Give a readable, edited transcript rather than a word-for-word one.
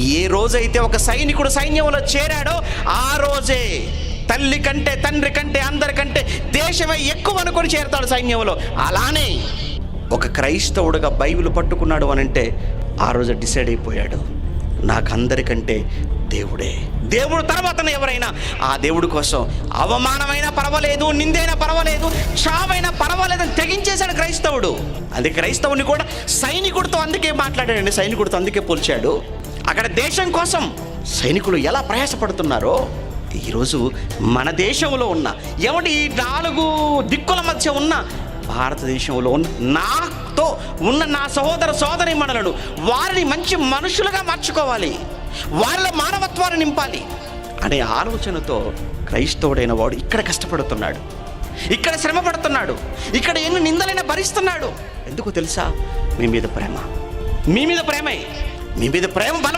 ఏ రోజైతే ఒక సైనికుడు సైన్యంలో చేరాడో ఆ రోజే తల్లి కంటే, తండ్రి కంటే, అందరికంటే దేశమే ఎక్కువ అనుకొని చేరతాడు సైన్యంలో. అలానే ఒక క్రైస్తవుడుగా బైబిల్ పట్టుకున్నాడు అనంటే ఆ రోజు డిసైడ్ అయిపోయాడు, నాకు అందరికంటే దేవుడే దేవుడు. తర్వాత ఎవరైనా ఆ దేవుడి కోసం అవమానమైనా పర్వాలేదు, నిందైనా పర్వాలేదు, చావైనా పర్వాలేదు అని తెగించేశాడు క్రైస్తవుడు. అది క్రైస్తవుని కూడా సైనికుడితో అందుకే మాట్లాడాడండి, సైనికుడితో అందుకే పోల్చాడు. అక్కడ దేశం కోసం సైనికులు ఎలా ప్రయాసపడుతున్నారో ఈరోజు మన దేశంలో ఉన్న ఎవడి 4 దిక్కుల మధ్య ఉన్న భారతదేశంలో ఉన్న నాతో ఉన్న నా సహోదర సోదరీమణులను వారిని మంచి మనుషులుగా మార్చుకోవాలి, వాళ్ళ మానవత్వాన్ని నింపాలి అనే ఆలోచనతో క్రైస్తవుడైన వాడు ఇక్కడ కష్టపడుతున్నాడు, ఇక్కడ శ్రమ పడుతున్నాడు, ఇక్కడ ఎన్ని నిందలైనా భరిస్తున్నాడు. ఎందుకు తెలుసా? మీ మీద ప్రేమ, మీ మీద ప్రేమే, మీ మీద ప్రేమ బలవంతం